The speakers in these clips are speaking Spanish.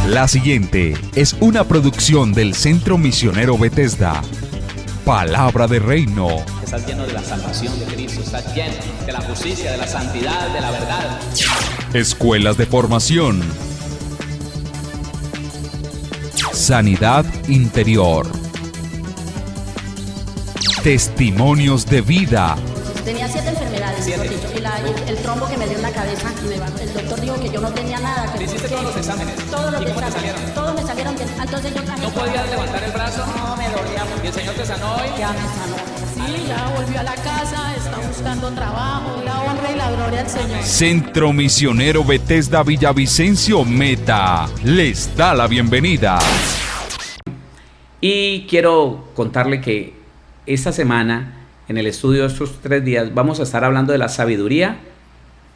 La siguiente es una producción del Centro Misionero Bethesda. Palabra de Reino. Estás lleno de la salvación de Cristo, estás lleno de la justicia, de la santidad, de la verdad. Escuelas de formación. Sanidad interior. Testimonios de vida. Tenía 7 enfermedades, mejor dicho, y el trombo que me dio en la cabeza, el doctor dijo que yo no tenía nada. ¿Le hiciste todos los exámenes? Todos los ¿Y cómo te exámenes, salieron? todos me salieron bien. Entonces yo ¿No podías levantar el brazo? No, me dolía mucho. ¿Y el Señor te sanó hoy? Ya me sanó. Sí, ya volvió a la casa, está buscando trabajo, la honra y la gloria al Señor. Centro Misionero Bethesda Villavicencio Meta les da la bienvenida. Y quiero contarle que esta semana, en el estudio de estos 3 días, vamos a estar hablando de la sabiduría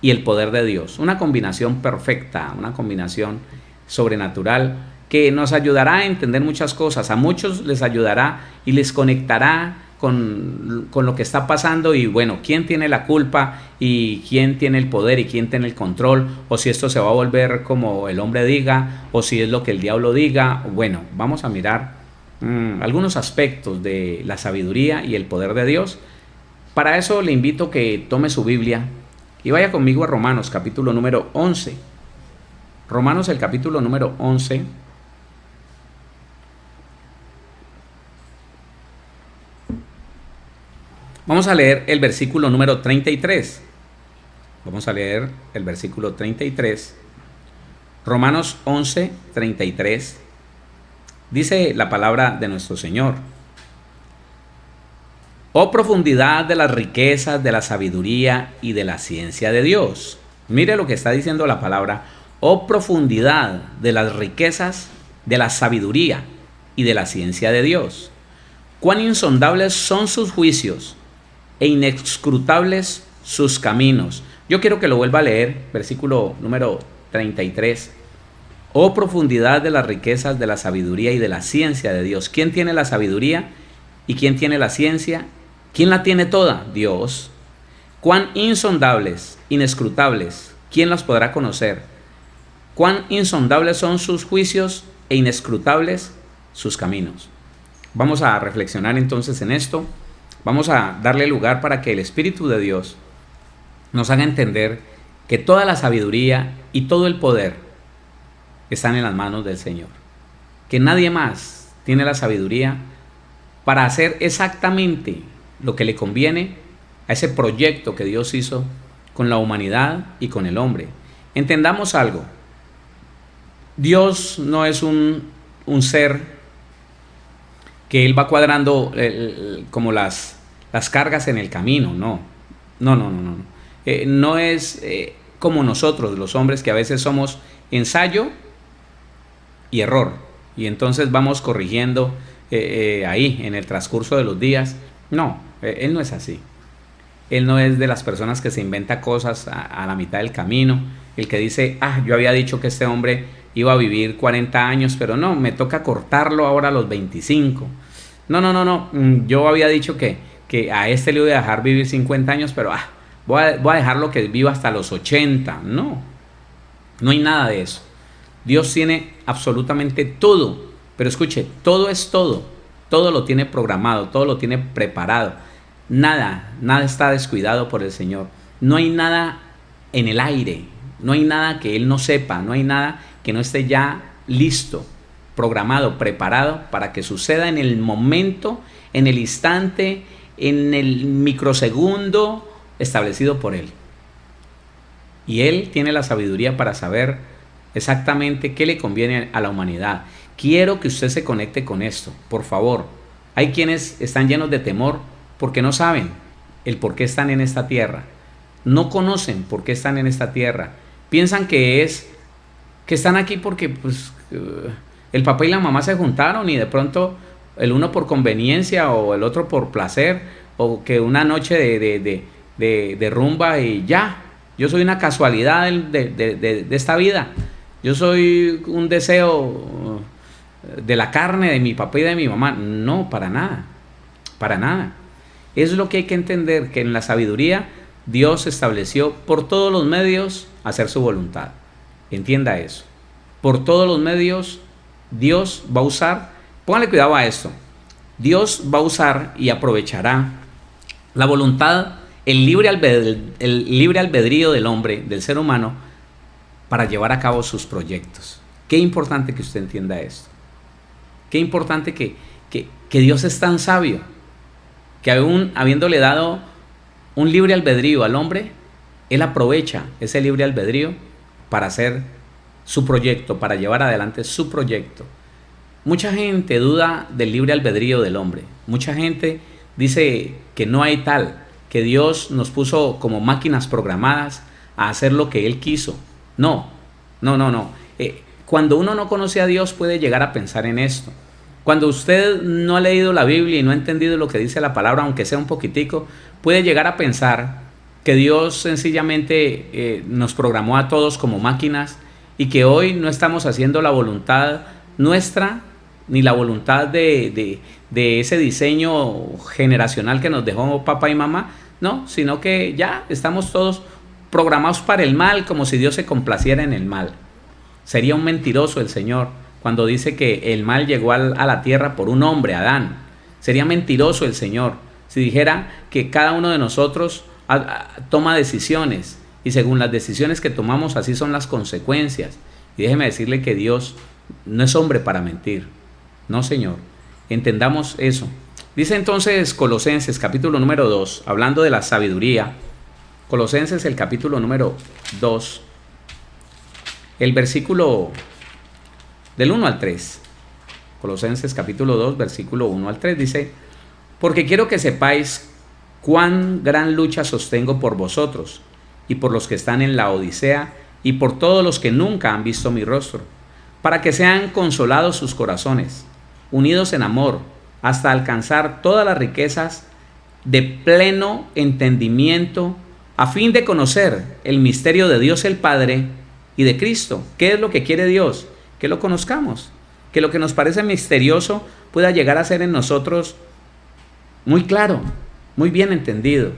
y el poder de Dios. Una combinación perfecta, una combinación sobrenatural que nos ayudará a entender muchas cosas. A muchos les ayudará y les conectará con lo que está pasando y bueno, quién tiene la culpa y quién tiene el poder y quién tiene el control, o si esto se va a volver como el hombre diga o si es lo que el diablo diga. Bueno, vamos a mirar algunos aspectos de la sabiduría y el poder de Dios. Para eso le invito a que tome su Biblia y vaya conmigo a Romanos capítulo número 11. Romanos el capítulo número 11. Vamos a leer el versículo número 33. Vamos a leer el versículo 33. Romanos 11, 33. Dice la palabra de nuestro Señor: oh profundidad de las riquezas, de la sabiduría y de la ciencia de Dios. Mire lo que está diciendo la palabra: oh profundidad de las riquezas, de la sabiduría y de la ciencia de Dios. Cuán insondables son sus juicios e inescrutables sus caminos. Yo quiero que lo vuelva a leer, versículo número 33. Oh profundidad de las riquezas, de la sabiduría y de la ciencia de Dios. ¿Quién tiene la sabiduría y quién tiene la ciencia? ¿Quién la tiene toda? Dios. Cuán insondables, inescrutables, ¿quién las podrá conocer? Cuán insondables son sus juicios e inescrutables sus caminos. Vamos a reflexionar entonces en esto. Vamos a darle lugar para que el Espíritu de Dios nos haga entender que toda la sabiduría y todo el poder están en las manos del Señor. Que nadie más tiene la sabiduría para hacer exactamente lo que le conviene a ese proyecto que Dios hizo con la humanidad y con el hombre. Entendamos algo. Dios no es un ser que Él va cuadrando como las cargas en el camino. No. No es como nosotros los hombres, que a veces somos ensayo y error, y entonces vamos corrigiendo ahí en el transcurso de los días. No, Él no es así. Él no es de las personas que se inventa cosas a la mitad del camino, el que dice: yo había dicho que este hombre iba a vivir 40 años, pero no, me toca cortarlo ahora a los 25. No, yo había dicho que a este le voy a dejar vivir 50 años, pero voy a dejarlo que viva hasta los 80. No hay nada de eso. Dios tiene absolutamente todo, pero escuche, todo es todo lo tiene programado, todo lo tiene preparado, nada está descuidado por el Señor. No hay nada en el aire, no hay nada que Él no sepa, no hay nada que no esté ya listo, programado, preparado para que suceda en el momento, en el instante, en el microsegundo establecido por Él. Y Él tiene la sabiduría para saber exactamente qué le conviene a la humanidad. Quiero que usted se conecte con esto, por favor. Hay quienes están llenos de temor porque no saben el por qué están en esta tierra. No conocen por qué están en esta tierra. Piensan que están aquí porque el papá y la mamá se juntaron y de pronto el uno por conveniencia o el otro por placer, o que una noche de rumba y ya. Yo soy una casualidad de esta vida. Yo soy un deseo de la carne de mi papá y de mi mamá. No, para nada. Es lo que hay que entender, que en la sabiduría Dios estableció por todos los medios hacer su voluntad. Entienda eso. por todos los medios, Dios va a usar, póngale cuidado a esto, Dios va a usar y aprovechará la voluntad, el libre albedrío del hombre, del ser humano, para llevar a cabo sus proyectos. Qué importante que usted entienda esto. Qué importante que Dios es tan sabio, que aún habiéndole dado un libre albedrío al hombre, Él aprovecha ese libre albedrío para hacer su proyecto, para llevar adelante su proyecto. Mucha gente duda del libre albedrío del hombre. Mucha gente dice que no hay tal, que Dios nos puso como máquinas programadas a hacer lo que Él quiso. No. Cuando uno no conoce a Dios puede llegar a pensar en esto. Cuando usted no ha leído la Biblia y no ha entendido lo que dice la palabra, aunque sea un poquitico, puede llegar a pensar que Dios sencillamente nos programó a todos como máquinas y que hoy no estamos haciendo la voluntad nuestra ni la voluntad de ese diseño generacional que nos dejó papá y mamá, no, sino que ya estamos todos programados para el mal, como si Dios se complaciera en el mal. Sería un mentiroso el Señor cuando dice que el mal llegó a la tierra por un hombre, Adán. Sería mentiroso el Señor si dijera que cada uno de nosotros toma decisiones y según las decisiones que tomamos así son las consecuencias. Y déjeme decirle que Dios no es hombre para mentir. No, Señor. Entendamos eso. Dice entonces Colosenses capítulo número 2, hablando de la sabiduría. Colosenses el capítulo número 2, el versículo del 1 al 3. Colosenses capítulo 2, versículo 1 al 3 dice: porque quiero que sepáis cuán gran lucha sostengo por vosotros y por los que están en la Odisea y por todos los que nunca han visto mi rostro, para que sean consolados sus corazones, unidos en amor, hasta alcanzar todas las riquezas de pleno entendimiento, a fin de conocer el misterio de Dios el Padre y de Cristo. ¿Qué es lo que quiere Dios? Que lo conozcamos, que lo que nos parece misterioso pueda llegar a ser en nosotros muy claro, muy bien entendido.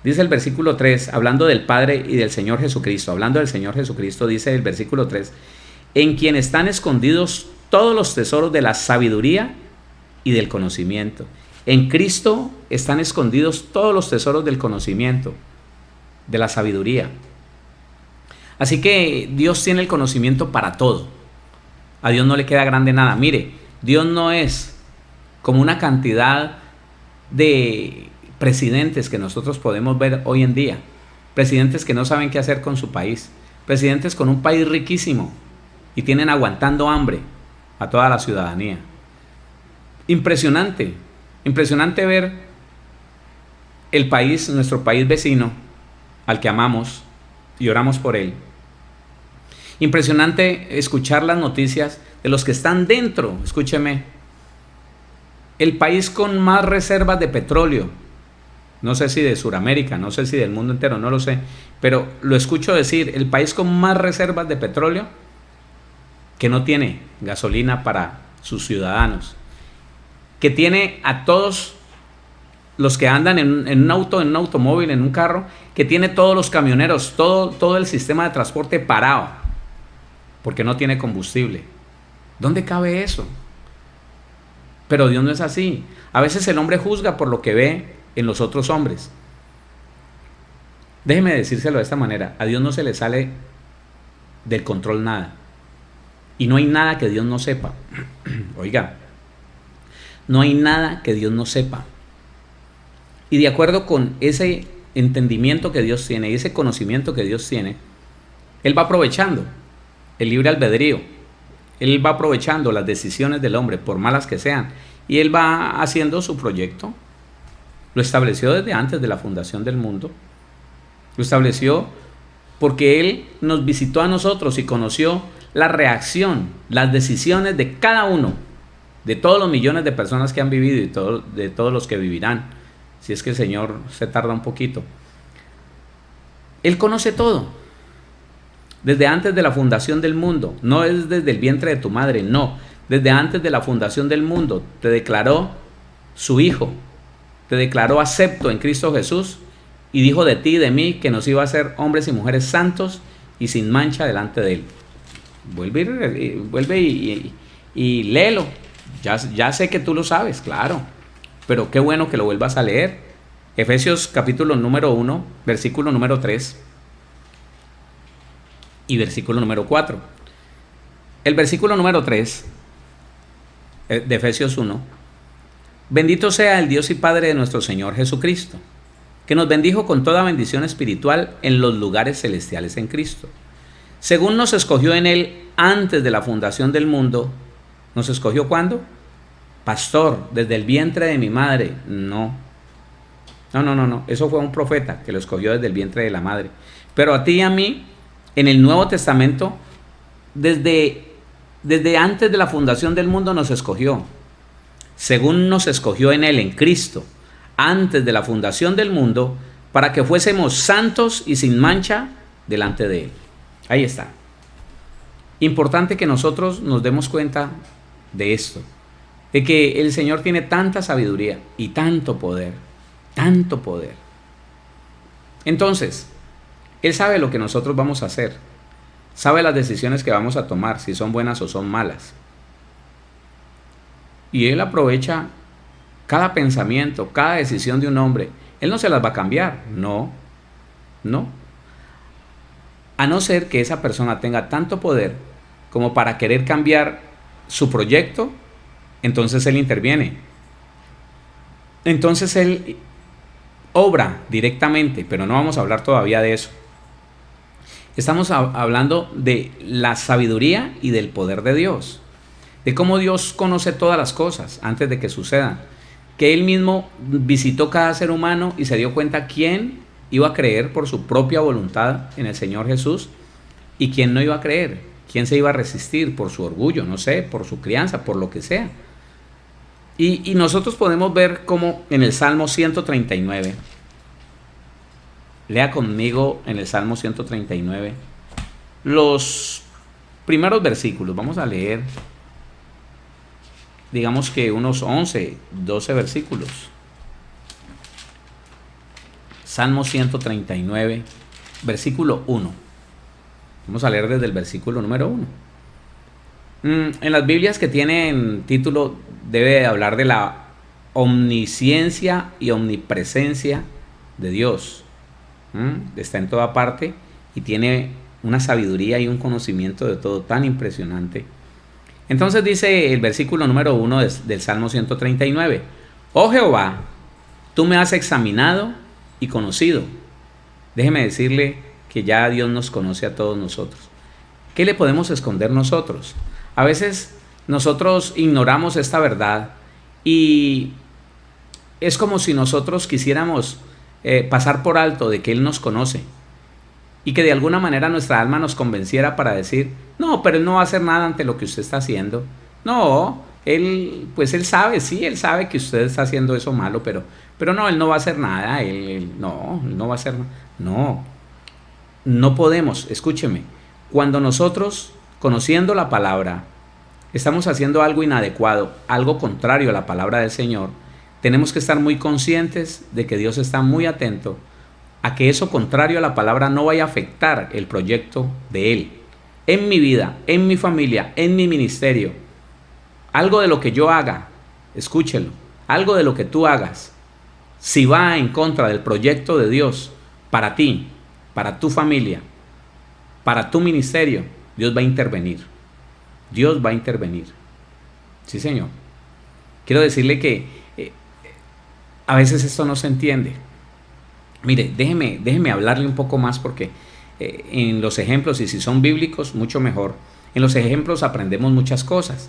Dice el versículo 3, hablando del Padre y del Señor Jesucristo, hablando del Señor Jesucristo, dice el versículo 3, en quien están escondidos todos los tesoros de la sabiduría y del conocimiento. En Cristo están escondidos todos los tesoros del conocimiento, de la sabiduría. Así que Dios tiene el conocimiento para todo. A Dios no le queda grande nada. Mire, Dios no es como una cantidad de presidentes que nosotros podemos ver hoy en día. Presidentes que no saben qué hacer con su país. Presidentes con un país riquísimo y tienen aguantando hambre a toda la ciudadanía. Impresionante ver el país, nuestro país vecino, al que amamos y oramos por él. Impresionante escuchar las noticias de los que están dentro. Escúcheme, el país con más reservas de petróleo, no sé si de Sudamérica, no sé si del mundo entero, no lo sé, pero lo escucho decir, el país con más reservas de petróleo que no tiene gasolina para sus ciudadanos, que tiene a todos los que andan en un auto, en un automóvil, en un carro, que tiene todos los camioneros, todo el sistema de transporte parado, porque no tiene combustible. ¿Dónde cabe eso? Pero Dios no es así. A veces el hombre juzga por lo que ve en los otros hombres. Déjeme decírselo de esta manera: a Dios no se le sale del control nada. Y no hay nada que Dios no sepa. Oiga, no hay nada que Dios no sepa. Y de acuerdo con ese entendimiento que Dios tiene y ese conocimiento que Dios tiene, Él va aprovechando el libre albedrío. Él va aprovechando las decisiones del hombre, por malas que sean, y Él va haciendo su proyecto. Lo estableció desde antes de la fundación del mundo. Lo estableció porque Él nos visitó a nosotros y conoció la reacción, las decisiones de cada uno, de todos los millones de personas que han vivido y de todos los que vivirán, si es que el Señor se tarda un poquito. Él conoce todo, desde antes de la fundación del mundo. No es desde el vientre de tu madre, no. Desde antes de la fundación del mundo te declaró su Hijo, te declaró acepto en Cristo Jesús y dijo de ti y de mí que nos iba a hacer hombres y mujeres santos y sin mancha delante de Él. vuelve y léelo. Ya sé que tú lo sabes, claro, pero qué bueno que lo vuelvas a leer. Efesios capítulo número 1, versículo número 3 y versículo número 4. El versículo número 3 de Efesios 1: bendito sea el Dios y Padre de nuestro Señor Jesucristo, que nos bendijo con toda bendición espiritual en los lugares celestiales en Cristo, según nos escogió en Él antes de la fundación del mundo. ¿Nos escogió cuándo? Pastor, desde el vientre de mi madre. No, eso fue un profeta que lo escogió desde el vientre de la madre. Pero a ti y a mí, en el Nuevo Testamento, desde antes de la fundación del mundo nos escogió, según nos escogió en Él, en Cristo, antes de la fundación del mundo, para que fuésemos santos y sin mancha delante de Él. Ahí está. Importante que nosotros nos demos cuenta de esto, de que el Señor tiene tanta sabiduría y tanto poder, tanto poder. Entonces, Él sabe lo que nosotros vamos a hacer, sabe las decisiones que vamos a tomar, si son buenas o son malas. Y Él aprovecha cada pensamiento, cada decisión de un hombre. Él no se las va a cambiar, no. A no ser que esa persona tenga tanto poder como para querer cambiar su proyecto, entonces Él interviene. Entonces Él obra directamente, pero no vamos a hablar todavía de eso. Estamos hablando de la sabiduría y del poder de Dios, de cómo Dios conoce todas las cosas antes de que sucedan, que Él mismo visitó cada ser humano y se dio cuenta quién iba a creer por su propia voluntad en el Señor Jesús y quién no iba a creer, quién se iba a resistir por su orgullo, no sé, por su crianza, por lo que sea. Y nosotros podemos ver cómo en el Salmo 139, lea conmigo en el Salmo 139, los primeros versículos. Vamos a leer, digamos que unos 11, 12 versículos. Salmo 139, versículo 1. Vamos a leer desde el versículo número 1. En las Biblias que tienen título debe hablar de la omnisciencia y omnipresencia de Dios. Está en toda parte y tiene una sabiduría y un conocimiento de todo tan impresionante. Entonces dice el versículo número 1 del Salmo 139: oh Jehová, tú me has examinado y conocido. Déjeme decirle que ya Dios nos conoce a todos nosotros. ¿Qué le podemos esconder nosotros? A veces nosotros ignoramos esta verdad y es como si nosotros quisiéramos pasar por alto de que Él nos conoce y que de alguna manera nuestra alma nos convenciera para decir: no, pero Él no va a hacer nada ante lo que usted está haciendo. No, Él sabe, sí, Él sabe que usted está haciendo eso malo, pero no, Él no va a hacer nada, Él no va a hacer nada. No podemos, escúcheme, cuando nosotros, conociendo la palabra, estamos haciendo algo inadecuado, algo contrario a la palabra del Señor, tenemos que estar muy conscientes de que Dios está muy atento a que eso contrario a la palabra no vaya a afectar el proyecto de Él, en mi vida, en mi familia, en mi ministerio. Algo de lo que yo haga, escúchelo, algo de lo que tú hagas, si va en contra del proyecto de Dios para ti, para tu familia, para tu ministerio, Dios va a intervenir. Dios va a intervenir. Sí, Señor. Quiero decirle que a veces esto no se entiende. Mire, déjeme hablarle un poco más porque en los ejemplos, y si son bíblicos, mucho mejor. En los ejemplos aprendemos muchas cosas.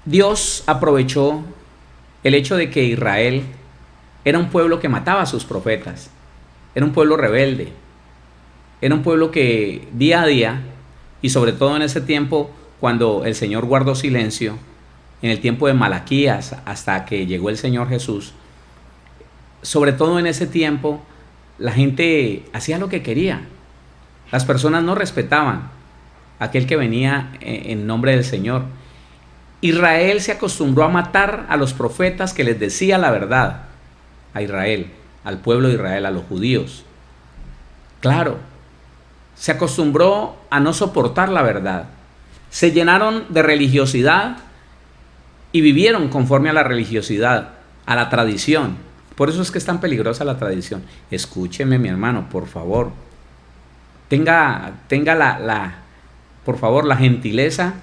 Dios aprovechó el hecho de que Israel era un pueblo que mataba a sus profetas. Era un pueblo rebelde. Era un pueblo que día a día, y sobre todo en ese tiempo cuando el Señor guardó silencio, en el tiempo de Malaquías hasta que llegó el Señor Jesús, sobre todo en ese tiempo, la gente hacía lo que quería. Las personas no respetaban a aquel que venía en nombre del Señor. Israel se acostumbró a matar a los profetas que les decía la verdad a Israel, al pueblo de Israel, a los judíos. Claro, se acostumbró a no soportar la verdad. Se llenaron de religiosidad y vivieron conforme a la religiosidad, a la tradición. Por eso es que es tan peligrosa la tradición. Escúcheme, mi hermano, por favor. Tenga por favor, la gentileza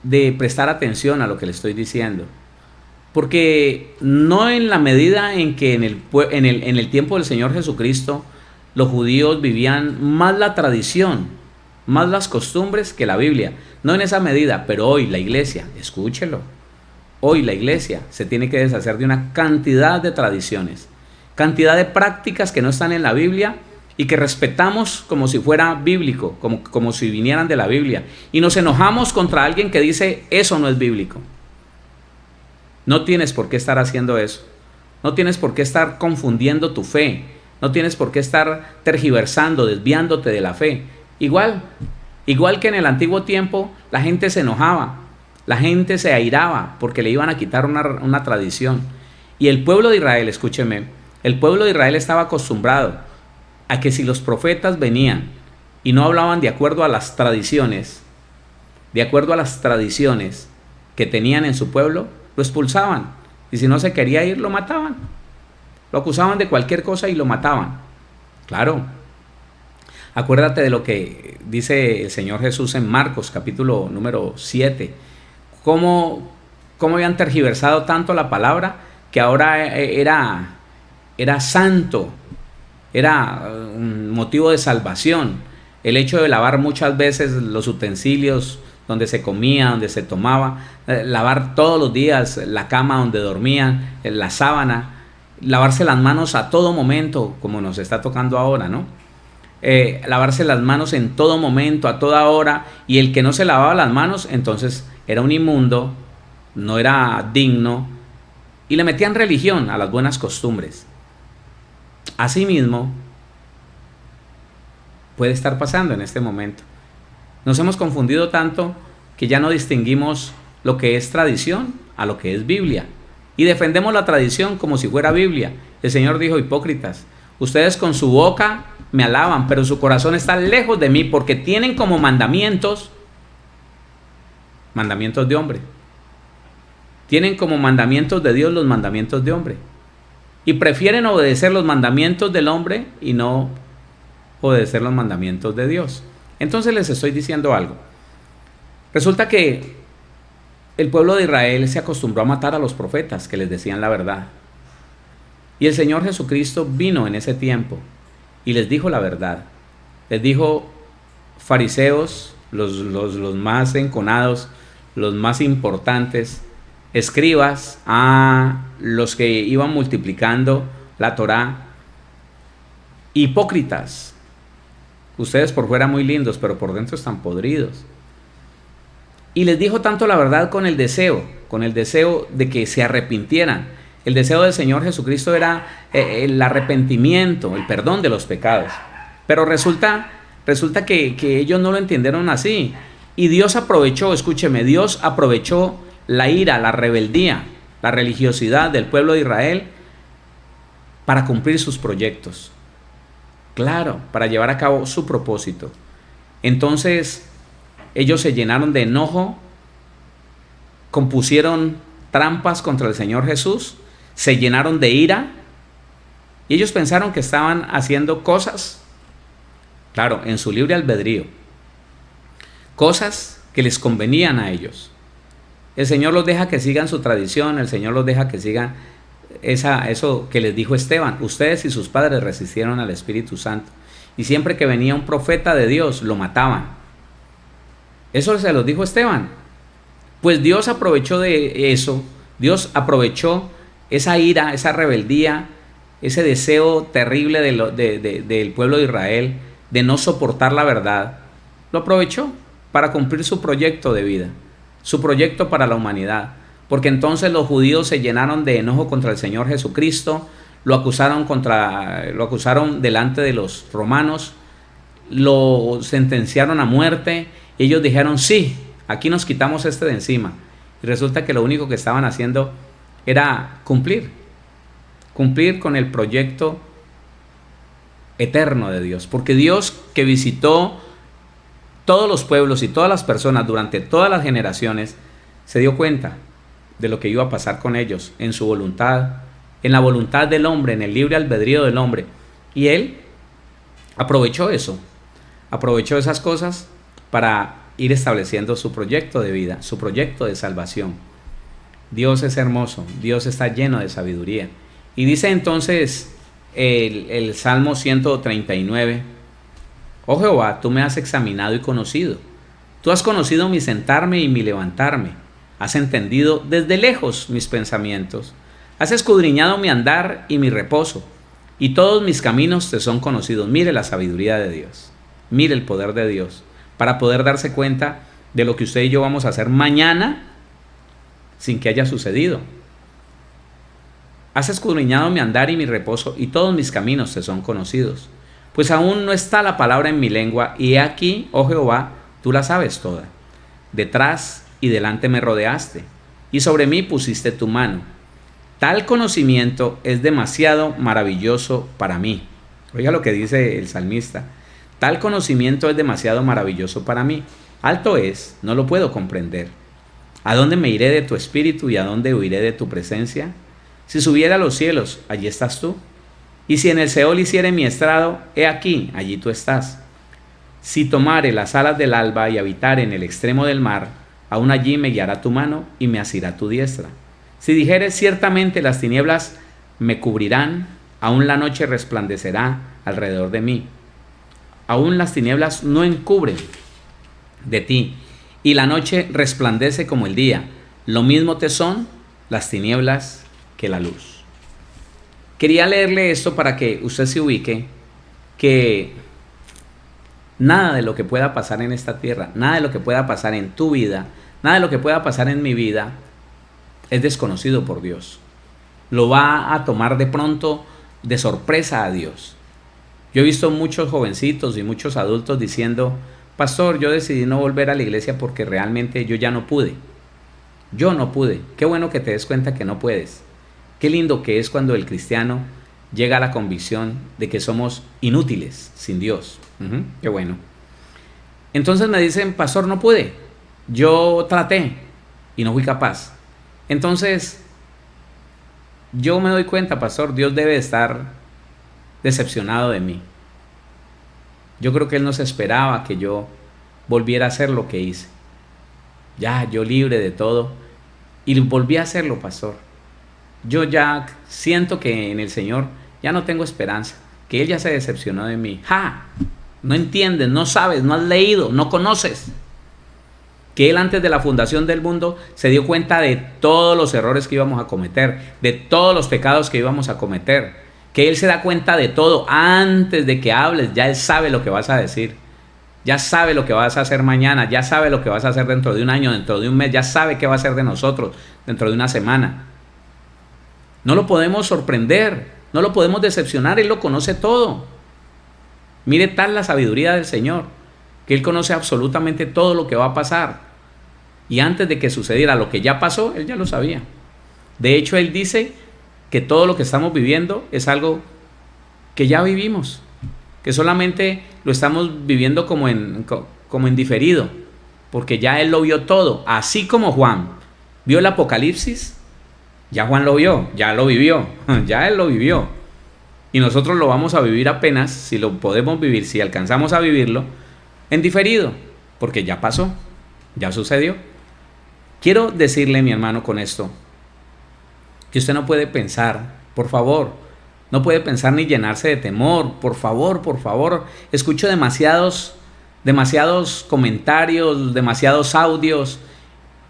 de prestar atención a lo que le estoy diciendo. Porque no en la medida en que en el tiempo del Señor Jesucristo los judíos vivían más la tradición, más las costumbres que la Biblia. No en esa medida, pero hoy la iglesia, escúchelo, hoy la iglesia se tiene que deshacer de una cantidad de tradiciones, cantidad de prácticas que no están en la Biblia y que respetamos como si fuera bíblico, como si vinieran de la Biblia. Y nos enojamos contra alguien que dice, eso no es bíblico. No tienes por qué estar haciendo eso. No tienes por qué estar confundiendo tu fe. No tienes por qué estar tergiversando, desviándote de la fe. Igual que en el antiguo tiempo, la gente se enojaba, la gente se airaba porque le iban a quitar una tradición. Y el pueblo de Israel, escúcheme, el pueblo de Israel estaba acostumbrado a que si los profetas venían y no hablaban de acuerdo a las tradiciones, que tenían en su pueblo, lo expulsaban. Y si no se quería ir, lo mataban. Lo acusaban de cualquier cosa y lo mataban. Claro. Acuérdate de lo que dice el Señor Jesús en Marcos, capítulo número 7. Cómo habían tergiversado tanto la palabra que ahora era santo, era un motivo de salvación. El hecho de lavar muchas veces los utensilios donde se comía, donde se tomaba, lavar todos los días la cama donde dormían, la sábana, lavarse las manos a todo momento, como nos está tocando ahora, ¿no? Lavarse las manos en todo momento, a toda hora, y el que no se lavaba las manos, entonces era un inmundo, no era digno, y le metían religión a las buenas costumbres. Asimismo, puede estar pasando en este momento. Nos hemos confundido tanto que ya no distinguimos lo que es tradición a lo que es Biblia. Y defendemos la tradición como si fuera Biblia. El Señor dijo, hipócritas, ustedes con su boca me alaban, pero su corazón está lejos de mí porque tienen como mandamientos de hombre. Tienen como mandamientos de Dios los mandamientos de hombre. Y prefieren obedecer los mandamientos del hombre y no obedecer los mandamientos de Dios. Entonces les estoy diciendo algo. Resulta que el pueblo de Israel se acostumbró a matar a los profetas que les decían la verdad. Y el Señor Jesucristo vino en ese tiempo y les dijo la verdad. Les dijo, fariseos, los más enconados, los más importantes, escribas, a los que iban multiplicando la Torá, hipócritas, ustedes por fuera muy lindos, pero por dentro están podridos. Y les dijo tanto la verdad con el deseo de que se arrepintieran. El deseo del Señor Jesucristo era el arrepentimiento, el perdón de los pecados. Pero resulta que ellos no lo entendieron así. Y Dios aprovechó, escúcheme, Dios aprovechó la ira, la rebeldía, la religiosidad del pueblo de Israel para cumplir sus proyectos. Claro, para llevar a cabo su propósito. Entonces, ellos se llenaron de enojo, compusieron trampas contra el Señor Jesús, se llenaron de ira, y ellos pensaron que estaban haciendo cosas, claro, en su libre albedrío, cosas que les convenían a ellos. El Señor los deja que sigan su tradición, el Señor los deja que sigan eso que les dijo Esteban: ustedes y sus padres resistieron al Espíritu Santo, y siempre que venía un profeta de Dios lo mataban. Eso se los dijo Esteban. Pues Dios aprovechó de eso, Dios aprovechó esa ira, esa rebeldía, ese deseo terrible del pueblo de Israel de no soportar la verdad. Lo aprovechó para cumplir su proyecto de vida, su proyecto para la humanidad. Porque entonces los judíos se llenaron de enojo contra el Señor Jesucristo, lo acusaron delante de los romanos, lo sentenciaron a muerte. Y ellos dijeron, sí, aquí nos quitamos de encima. Y resulta que lo único que estaban haciendo era cumplir con el proyecto eterno de Dios. Porque Dios, que visitó todos los pueblos y todas las personas durante todas las generaciones, se dio cuenta de lo que iba a pasar con ellos en su voluntad, en la voluntad del hombre, en el libre albedrío del hombre. Y Él aprovechó eso, aprovechó esas cosas para ir estableciendo su proyecto de vida, su proyecto de salvación. Dios es hermoso, Dios está lleno de sabiduría. Y dice entonces el Salmo 139, oh Jehová, tú me has examinado y conocido. Tú has conocido mi sentarme y mi levantarme. Has entendido desde lejos mis pensamientos. Has escudriñado mi andar y mi reposo. Y todos mis caminos te son conocidos. Mire la sabiduría de Dios. Mire el poder de Dios. Para poder darse cuenta de lo que usted y yo vamos a hacer mañana sin que haya sucedido. Has escudriñado mi andar y mi reposo, y todos mis caminos te son conocidos. Pues aún no está la palabra en mi lengua, y he aquí, oh Jehová, tú la sabes toda. Detrás y delante me rodeaste, y sobre mí pusiste tu mano. Tal conocimiento es demasiado maravilloso para mí. Oiga lo que dice el salmista. Tal conocimiento es demasiado maravilloso para mí. Alto es, no lo puedo comprender. ¿A dónde me iré de tu espíritu y a dónde huiré de tu presencia? Si subiera a los cielos, allí estás tú. Y si en el Seol hiciere mi estrado, he aquí, allí tú estás. Si tomare las alas del alba y habitare en el extremo del mar, aún allí me guiará tu mano y me asirá tu diestra. Si dijere ciertamente las tinieblas me cubrirán, aún la noche resplandecerá alrededor de mí. Aún las tinieblas no encubren de ti, y la noche resplandece como el día. Lo mismo te son las tinieblas que la luz. Quería leerle esto para que usted se ubique que nada de lo que pueda pasar en esta tierra, nada de lo que pueda pasar en tu vida, nada de lo que pueda pasar en mi vida es desconocido por Dios. Lo va a tomar de pronto de sorpresa a Dios. Yo he visto muchos jovencitos y muchos adultos diciendo: pastor, yo decidí no volver a la iglesia porque realmente yo ya no pude. Yo no pude. Qué bueno que te des cuenta que no puedes. Qué lindo que es cuando el cristiano llega a la convicción de que somos inútiles sin Dios. Qué bueno. Entonces me dicen: pastor, no pude. Yo traté y no fui capaz. Entonces yo me doy cuenta, pastor, Dios debe estar decepcionado de mí. Yo creo que Él no se esperaba que yo volviera a hacer lo que hice. Ya, yo libre de todo. Y volví a hacerlo, pastor. Yo ya siento que en el Señor ya no tengo esperanza. Que Él ya se decepcionó de mí. ¡Ja! No entiendes, no sabes, no has leído, no conoces. Que Él antes de la fundación del mundo se dio cuenta de todos los errores que íbamos a cometer, de todos los pecados que íbamos a cometer. Que Él se da cuenta de todo antes de que hables. Ya Él sabe lo que vas a decir. Ya sabe lo que vas a hacer mañana. Ya sabe lo que vas a hacer dentro de un año, dentro de un mes. Ya sabe qué va a hacer de nosotros dentro de una semana. No lo podemos sorprender. No lo podemos decepcionar. Él lo conoce todo. Mire tal la sabiduría del Señor, que Él conoce absolutamente todo lo que va a pasar. Y antes de que sucediera lo que ya pasó, Él ya lo sabía. De hecho, Él dice que todo lo que estamos viviendo es algo que ya vivimos, que solamente lo estamos viviendo como en diferido, porque ya Él lo vio todo. Así como Juan vio el Apocalipsis, ya Juan lo vio, ya lo vivió, ya Él lo vivió. Y nosotros lo vamos a vivir apenas, si lo podemos vivir, si alcanzamos a vivirlo, en diferido, porque ya pasó, ya sucedió. Quiero decirle, mi hermano, con esto, que usted no puede pensar, por favor, no puede pensar ni llenarse de temor, por favor. Escucho demasiados comentarios, demasiados audios,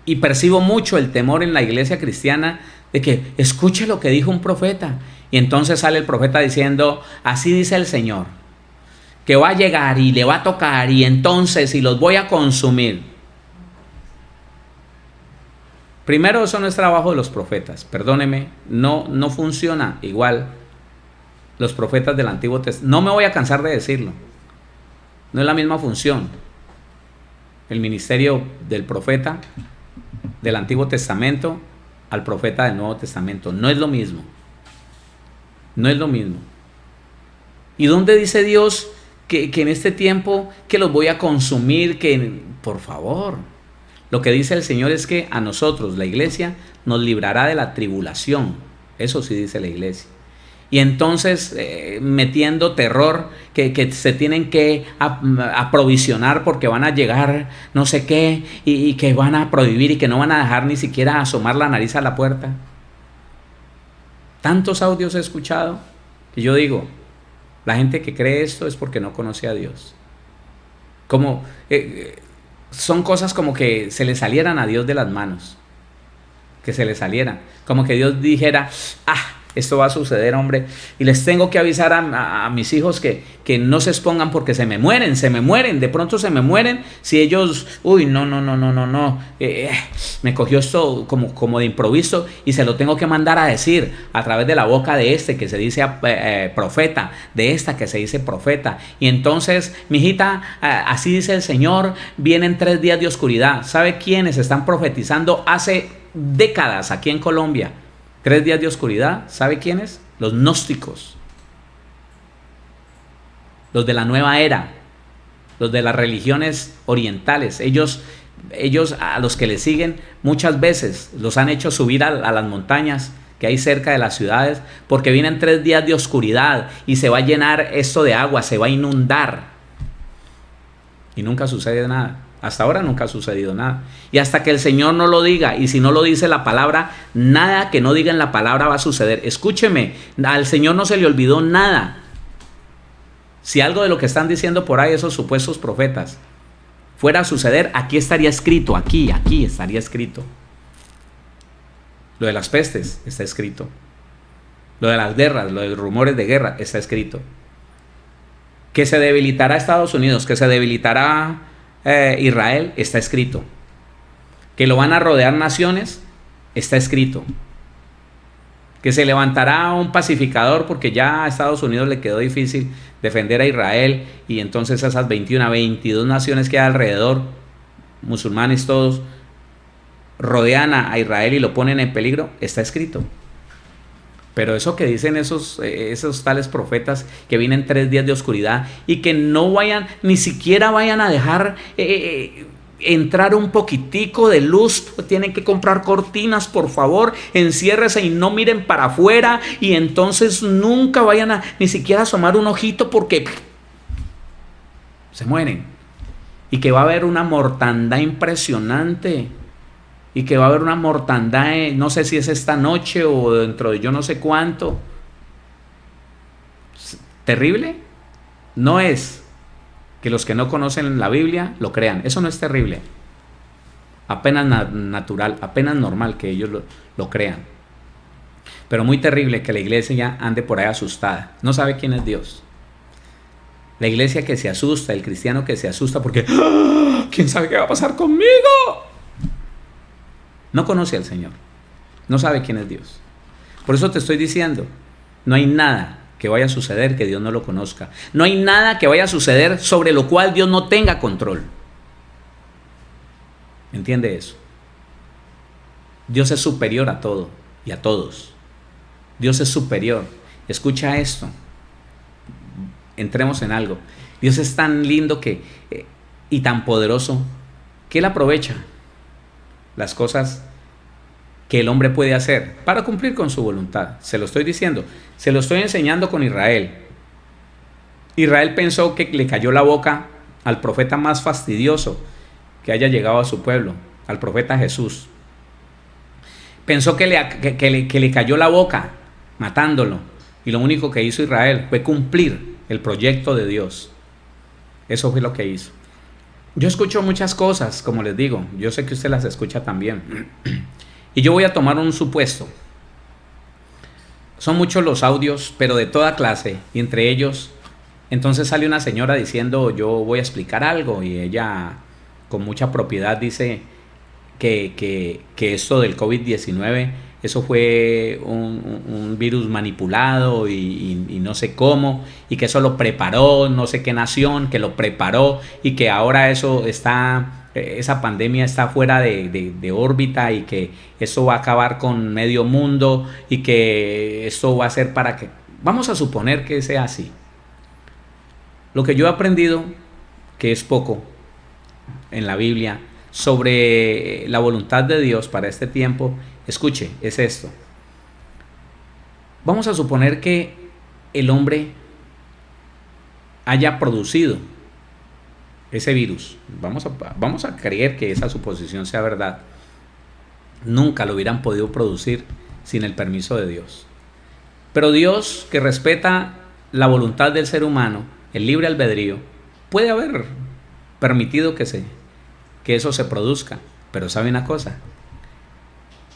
y percibo mucho el temor en la iglesia cristiana de que escuche lo que dijo un profeta, y entonces sale el profeta diciendo: así dice el Señor, que va a llegar y le va a tocar, y entonces y los voy a consumir. Primero, eso no es trabajo de los profetas, perdóneme, no funciona igual los profetas del Antiguo Testamento. No me voy a cansar de decirlo, no es la misma función. El ministerio del profeta del Antiguo Testamento al profeta del Nuevo Testamento no es lo mismo, no es lo mismo. ¿Y dónde dice Dios que en este tiempo que los voy a consumir? Por favor, lo que dice el Señor es que a nosotros, la iglesia, nos librará de la tribulación. Eso sí dice la iglesia. Y entonces metiendo terror, que se tienen que aprovisionar porque van a llegar no sé qué y que van a prohibir y que no van a dejar ni siquiera asomar la nariz a la puerta. Tantos audios he escuchado que yo digo, la gente que cree esto es porque no conoce a Dios. Como son cosas como que se le salieran a Dios de las manos, que se le salieran, como que Dios dijera, esto va a suceder, hombre, y les tengo que avisar a mis hijos que no se expongan porque se me mueren, de pronto se me mueren si ellos, no, me cogió esto como de improviso y se lo tengo que mandar a decir a través de la boca de este que se dice profeta, de esta que se dice profeta, y entonces, mijita, así dice el Señor, vienen 3 días de oscuridad. ¿Sabe quiénes están profetizando hace décadas aquí en Colombia? 3 días de oscuridad, ¿sabe quiénes? Los gnósticos, los de la nueva era, los de las religiones orientales. Ellos a los que les siguen muchas veces los han hecho subir a las montañas que hay cerca de las ciudades, porque vienen 3 días de oscuridad y se va a llenar esto de agua, se va a inundar. Y nunca sucede nada. Hasta ahora nunca ha sucedido nada. Y hasta que el Señor no lo diga, y si no lo dice la palabra, nada que no diga en la palabra va a suceder. Escúcheme, al Señor no se le olvidó nada. Si algo de lo que están diciendo por ahí esos supuestos profetas fuera a suceder, aquí estaría escrito, aquí estaría escrito. Lo de las pestes está escrito. Lo de las guerras, lo de los rumores de guerra está escrito. Que se debilitará Estados Unidos, que se debilitará Israel, está escrito. Que lo van a rodear naciones, está escrito. Que se levantará un pacificador porque ya a Estados Unidos le quedó difícil defender a Israel, y entonces esas 21, 22 naciones que hay alrededor, musulmanes todos, rodean a Israel y lo ponen en peligro, está escrito. Pero eso que dicen esos tales profetas, que vienen 3 días de oscuridad y que no vayan, ni siquiera vayan a dejar entrar un poquitico de luz, tienen que comprar cortinas, por favor, enciérrese y no miren para afuera, y entonces nunca vayan a ni siquiera asomar un ojito porque se mueren, y que va a haber una mortandad impresionante. Y que va a haber una mortandad, no sé si es esta noche o dentro de yo no sé cuánto. ¿Terrible? No es que los que no conocen la Biblia lo crean. Eso no es terrible. Apenas natural, apenas normal que ellos lo crean. Pero muy terrible que la iglesia ya ande por ahí asustada. No sabe quién es Dios. La iglesia que se asusta, el cristiano que se asusta porque ¿quién sabe qué va a pasar conmigo? No conoce al Señor, no sabe quién es Dios. Por eso te estoy diciendo, no hay nada que vaya a suceder que Dios no lo conozca. No hay nada que vaya a suceder sobre lo cual Dios no tenga control. ¿Entiende eso? Dios es superior a todo y a todos. Dios es superior. Escucha esto. Entremos en algo. Dios es tan lindo y tan poderoso que Él aprovecha las cosas que el hombre puede hacer para cumplir con su voluntad. Se lo estoy diciendo, se lo estoy enseñando con Israel. Israel pensó que le cayó la boca al profeta más fastidioso que haya llegado a su pueblo, al profeta Jesús. Pensó que le cayó la boca matándolo, y lo único que hizo Israel fue cumplir el proyecto de Dios. Eso fue lo que hizo. Yo escucho muchas cosas, como les digo, yo sé que usted las escucha también. Y yo voy a tomar un supuesto. Son muchos los audios, pero de toda clase, y entre ellos, entonces sale una señora diciendo, yo voy a explicar algo, y ella con mucha propiedad dice que esto del COVID-19, eso fue un virus manipulado y no sé cómo, y que eso lo preparó no sé qué nación, que lo preparó, y que ahora esa pandemia está fuera de órbita, y que eso va a acabar con medio mundo, y que esto va a ser para que, vamos a suponer que sea así, Lo que yo he aprendido, que es poco en la Biblia, sobre la voluntad de Dios para este tiempo, escuche, es esto. Vamos a suponer que el hombre haya producido ese virus. Vamos a creer que esa suposición sea verdad. Nunca lo hubieran podido producir sin el permiso de Dios. Pero Dios, que respeta la voluntad del ser humano, el libre albedrío, puede haber permitido que eso se produzca. Pero ¿sabe una cosa?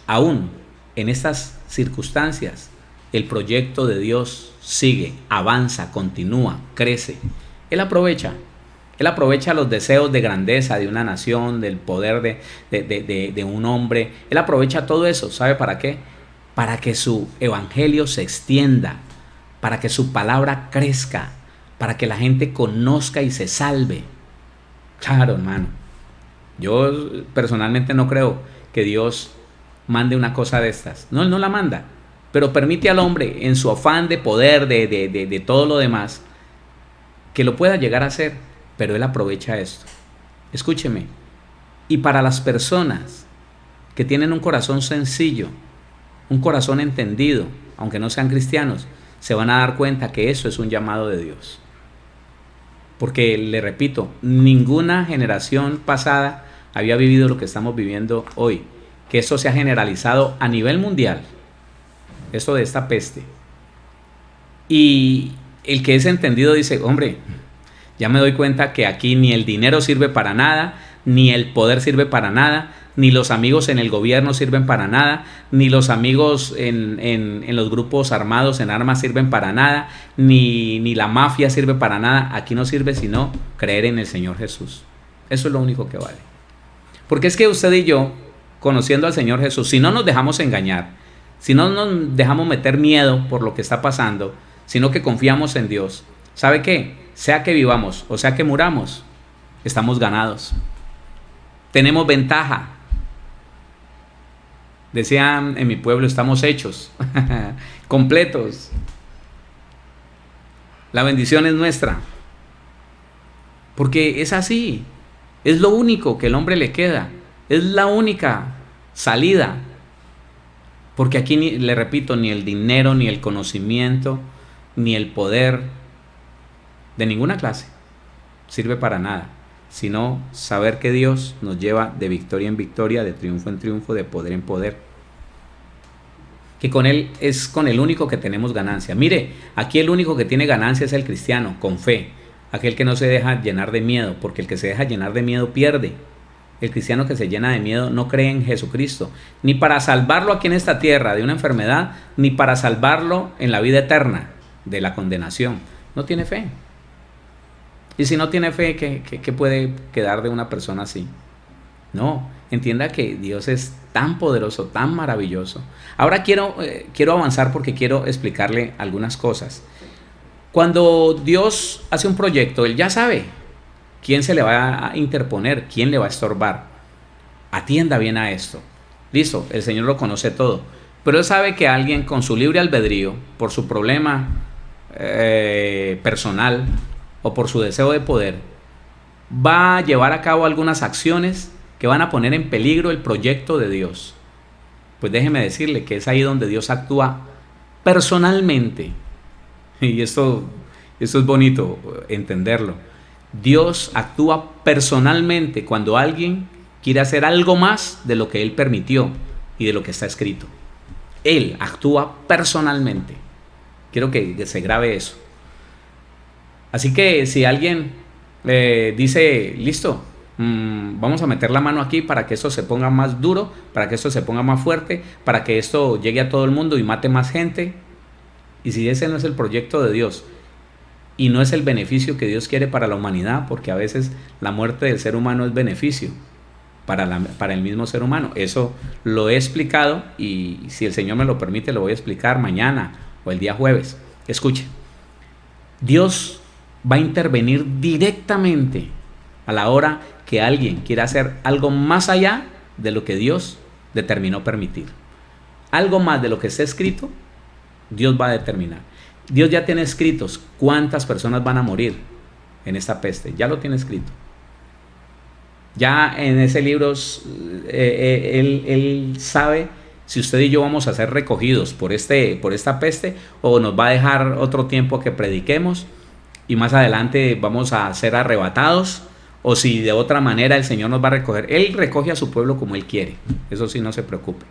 Aún en estas circunstancias, el proyecto de Dios sigue, avanza, continúa, crece. Él aprovecha los deseos de grandeza de una nación, del poder de un hombre. Él aprovecha todo eso. ¿Sabe para qué? Para que su evangelio se extienda, para que su palabra crezca, para que la gente conozca y se salve. Claro, hermano. Yo personalmente no creo que Dios mande una cosa de estas. No, Él no la manda. Pero permite al hombre, en su afán de poder, de todo lo demás, que lo pueda llegar a hacer. Pero Él aprovecha esto. Escúcheme. Y para las personas que tienen un corazón sencillo, un corazón entendido, aunque no sean cristianos, se van a dar cuenta que eso es un llamado de Dios. Porque, le repito, ninguna generación pasada había vivido lo que estamos viviendo hoy. Que esto se ha generalizado a nivel mundial. Eso de esta peste. Y el que es entendido dice, hombre, ya me doy cuenta que aquí ni el dinero sirve para nada, ni el poder sirve para nada, ni los amigos en el gobierno sirven para nada, ni los amigos en los grupos armados en armas sirven para nada, ni la mafia sirve para nada. Aquí no sirve sino creer en el Señor Jesús. Eso es lo único que vale. Porque es que usted y yo, conociendo al Señor Jesús, si no nos dejamos engañar, si no nos dejamos meter miedo por lo que está pasando, sino que confiamos en Dios, ¿sabe qué? Sea que vivamos o sea que muramos, estamos ganados. Tenemos ventaja. Decían en mi pueblo, estamos hechos, completos. La bendición es nuestra. Porque es así. Es lo único que el hombre le queda. Es la única salida. Porque aquí, le repito, ni el dinero, ni el conocimiento, ni el poder de ninguna clase sirve para nada, sino saber que Dios nos lleva de victoria en victoria, de triunfo en triunfo, de poder en poder. Que con Él es con el único que tenemos ganancia. Mire, aquí el único que tiene ganancia es el cristiano, con fe. Aquel que no se deja llenar de miedo, porque el que se deja llenar de miedo pierde. El cristiano que se llena de miedo no cree en Jesucristo, ni para salvarlo aquí en esta tierra de una enfermedad, ni para salvarlo en la vida eterna de la condenación. No tiene fe. Y si no tiene fe, ¿qué puede quedar de una persona así? No, entienda que Dios es tan poderoso, tan maravilloso. Ahora quiero avanzar porque quiero explicarle algunas cosas. Cuando Dios hace un proyecto, Él ya sabe quién se le va a interponer, quién le va a estorbar. Atienda bien a esto. Listo, el Señor lo conoce todo. Pero Él sabe que alguien con su libre albedrío, por su problema personal o por su deseo de poder, va a llevar a cabo algunas acciones que van a poner en peligro el proyecto de Dios. Pues déjeme decirle que es ahí donde Dios actúa personalmente. Y esto es bonito entenderlo. Dios actúa personalmente cuando alguien quiere hacer algo más de lo que Él permitió y de lo que está escrito. Él actúa personalmente. Quiero que se grabe eso. Así que si alguien dice, listo, vamos a meter la mano aquí para que esto se ponga más duro, para que esto se ponga más fuerte, para que esto llegue a todo el mundo y mate más gente. Y si ese no es el proyecto de Dios y no es el beneficio que Dios quiere para la humanidad, porque a veces la muerte del ser humano es beneficio para el mismo ser humano. Eso lo he explicado y si el Señor me lo permite lo voy a explicar mañana o el día jueves. Escuche, Dios va a intervenir directamente a la hora que alguien quiera hacer algo más allá de lo que Dios determinó permitir. Algo más de lo que está escrito, Dios va a determinar. Dios ya tiene escritos cuántas personas van a morir en esta peste. Ya lo tiene escrito. Ya en ese libro él sabe si usted y yo vamos a ser recogidos por esta peste, o nos va a dejar otro tiempo que prediquemos y más adelante vamos a ser arrebatados, o si de otra manera el Señor nos va a recoger. Él recoge a su pueblo como Él quiere, eso sí, no se preocupe.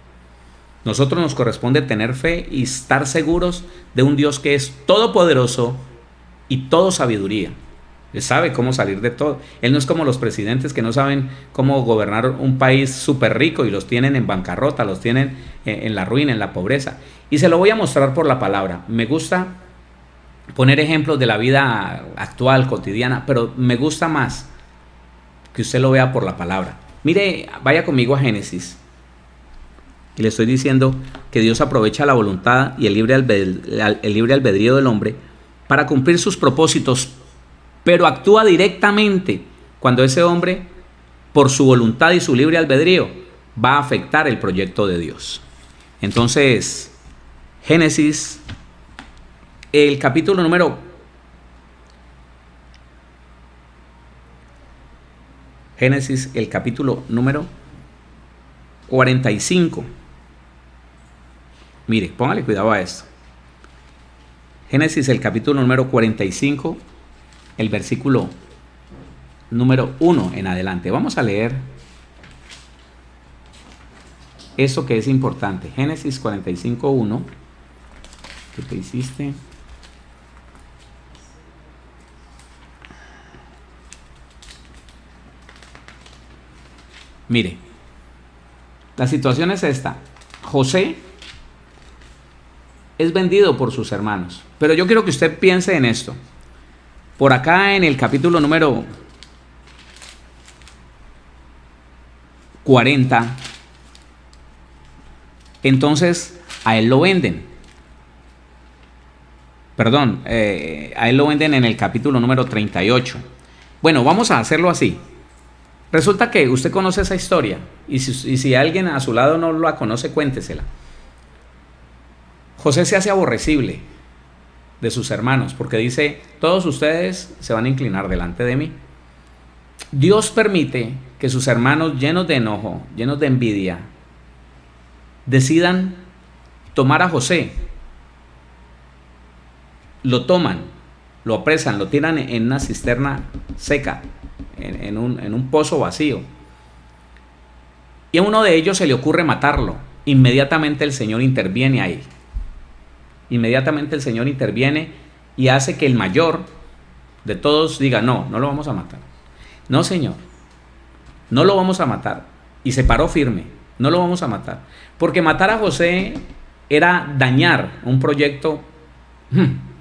Nosotros nos corresponde tener fe y estar seguros de un Dios que es todopoderoso y todo sabiduría. Él sabe cómo salir de todo. Él no es como los presidentes que no saben cómo gobernar un país súper rico y los tienen en bancarrota, los tienen en la ruina, en la pobreza. Y se lo voy a mostrar por la palabra. Me gusta poner ejemplos de la vida actual, cotidiana, pero me gusta más que usted lo vea por la palabra. Mire, vaya conmigo a Génesis. Y le estoy diciendo que Dios aprovecha la voluntad y el libre albedrío del hombre para cumplir sus propósitos, pero actúa directamente cuando ese hombre, por su voluntad y su libre albedrío, va a afectar el proyecto de Dios. Entonces, Génesis, el capítulo número 45. Mire, póngale cuidado a esto. Génesis, el capítulo número 45, el versículo número 1 en adelante. Vamos a leer eso que es importante. Génesis 45, 1. ¿Qué te hiciste? Mire, la situación es esta. José es vendido por sus hermanos. Pero yo quiero que usted piense en esto. Por acá en el capítulo número 40, entonces a él lo venden. Perdón, a él lo venden en el capítulo número 38. Bueno, vamos a hacerlo así. Resulta que usted conoce esa historia, y si alguien a su lado no la conoce, cuéntesela. José se hace aborrecible de sus hermanos porque dice: todos ustedes se van a inclinar delante de mí. Dios permite que sus hermanos, llenos de enojo, llenos de envidia, decidan tomar a José. Lo toman, lo apresan, lo tiran en una cisterna seca, en un pozo vacío. Y a uno de ellos se le ocurre matarlo. Inmediatamente el Señor interviene ahí. Inmediatamente el Señor interviene y hace que el mayor de todos diga: no, no lo vamos a matar. No, Señor, no lo vamos a matar. Y se paró firme: no lo vamos a matar. Porque matar a José era dañar un proyecto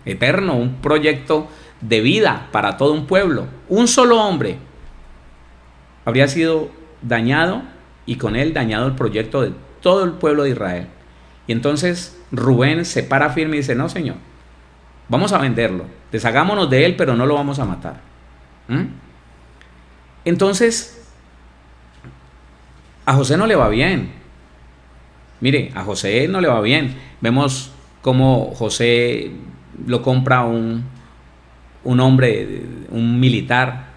eterno, un proyecto de vida para todo un pueblo. Un solo hombre habría sido dañado, y con él dañado el proyecto de todo el pueblo de Israel. Y entonces Rubén se para firme y dice: no, Señor, vamos a venderlo, deshagámonos de él, pero no lo vamos a matar. Entonces a José no le va bien. Mire, a José no le va bien. Vemos cómo José lo compra un hombre, un militar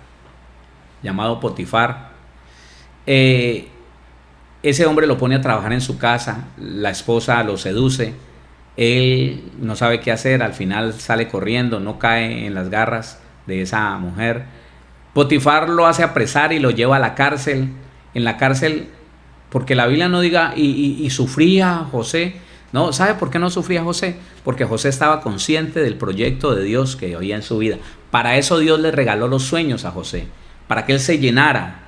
llamado Potifar. Ese hombre lo pone a trabajar en su casa, la esposa lo seduce, él no sabe qué hacer, al final sale corriendo, no cae en las garras de esa mujer. Potifar lo hace apresar y lo lleva a la cárcel. En la cárcel, porque la Biblia no diga y sufría José. No, ¿sabe por qué no sufría José? Porque José estaba consciente del proyecto de Dios que había en su vida. Para eso Dios le regaló los sueños a José, para que él se llenara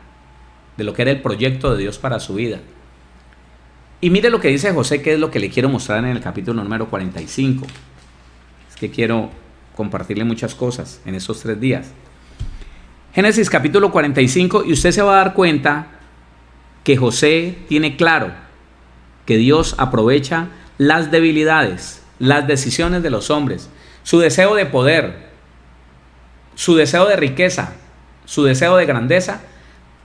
de lo que era el proyecto de Dios para su vida. Y mire lo que dice José, que es lo que le quiero mostrar en el capítulo número 45. Es que quiero compartirle muchas cosas en estos 3 días. Génesis capítulo 45, y usted se va a dar cuenta que José tiene claro que Dios aprovecha las debilidades, las decisiones de los hombres, su deseo de poder, su deseo de riqueza, su deseo de grandeza,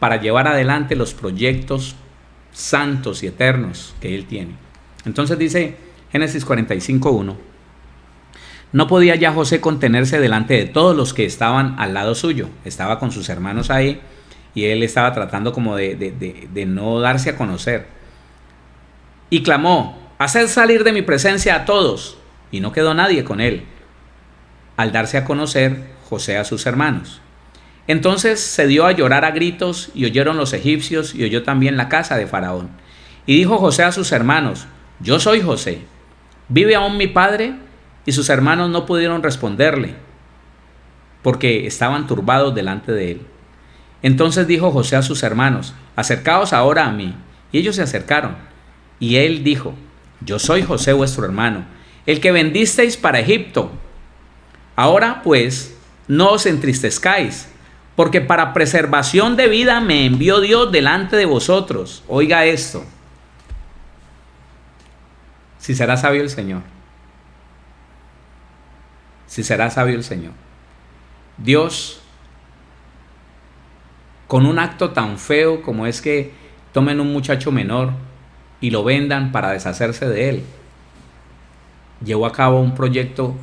para llevar adelante los proyectos santos y eternos que él tiene. Entonces dice Génesis 45:1: No podía ya José contenerse delante de todos los que estaban al lado suyo. Estaba con sus hermanos ahí y él estaba tratando como de no darse a conocer. Y clamó: haced salir de mi presencia a todos. Y no quedó nadie con él, al darse a conocer José a sus hermanos. Entonces se dio a llorar a gritos, y oyeron los egipcios, y oyó también la casa de Faraón. Y dijo José a sus hermanos: yo soy José. ¿Vive aún mi padre? Y sus hermanos no pudieron responderle, porque estaban turbados delante de él. Entonces dijo José a sus hermanos: acercaos ahora a mí. Y ellos se acercaron. Y él dijo: yo soy José vuestro hermano, el que vendisteis para Egipto. Ahora pues, no os entristezcáis, porque para preservación de vida me envió Dios delante de vosotros. Oiga esto. Si será sabio el Señor. Si será sabio el Señor. Dios, con un acto tan feo como es que tomen un muchacho menor y lo vendan para deshacerse de él, llevó a cabo un proyecto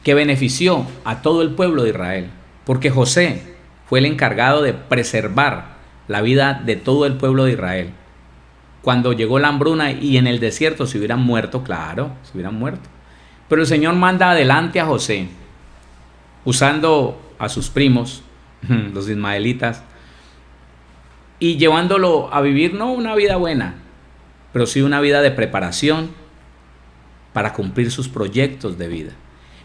que benefició a todo el pueblo de Israel, porque José fue el encargado de preservar la vida de todo el pueblo de Israel. Cuando llegó la hambruna y en el desierto se hubieran muerto, claro, se hubieran muerto. Pero el Señor manda adelante a José, usando a sus primos, los ismaelitas, y llevándolo a vivir no una vida buena, pero sí una vida de preparación para cumplir sus proyectos de vida.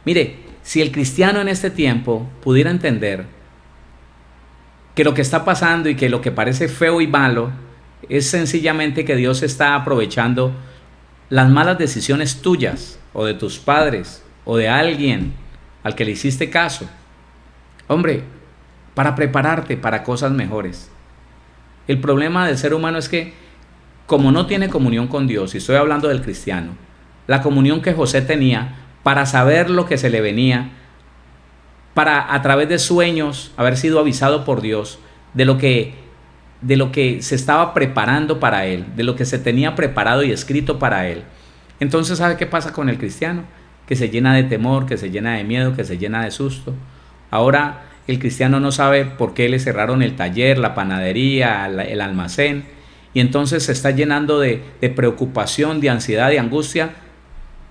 Mire, si el cristiano en este tiempo pudiera entender que lo que está pasando y que lo que parece feo y malo es sencillamente que Dios está aprovechando las malas decisiones tuyas o de tus padres o de alguien al que le hiciste caso, hombre, para prepararte para cosas mejores. El problema del ser humano es que, como no tiene comunión con Dios, y estoy hablando del cristiano, la comunión que José tenía para saber lo que se le venía, para a través de sueños haber sido avisado por Dios de lo que se estaba preparando para él, de lo que se tenía preparado y escrito para él. Entonces, ¿sabe qué pasa con el cristiano? Que se llena de temor, que se llena de miedo, que se llena de susto. Ahora el cristiano no sabe por qué le cerraron el taller, la panadería, el almacén, y entonces se está llenando de preocupación, de ansiedad, de angustia.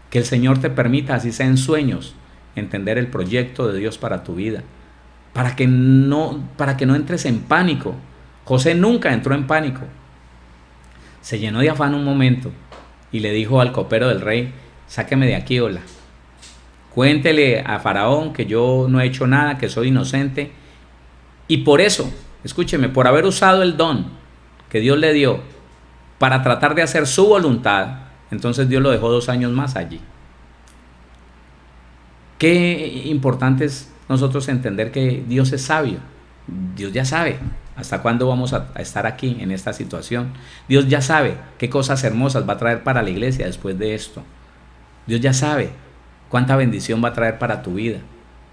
Que el Señor te permita, así sea en sueños, entender el proyecto de Dios para tu vida, para que no entres en pánico. José nunca entró en pánico. Se llenó de afán un momento y le dijo al copero del rey: sáqueme de aquí, hola. Cuéntele a Faraón que yo no he hecho nada, que soy inocente. Y por eso, escúcheme, por haber usado el don que Dios le dio para tratar de hacer su voluntad, entonces Dios lo dejó 2 años más allí. Qué importante es nosotros entender que Dios es sabio. Dios ya sabe hasta cuándo vamos a estar aquí en esta situación. Dios ya sabe qué cosas hermosas va a traer para la iglesia después de esto. Dios ya sabe cuánta bendición va a traer para tu vida.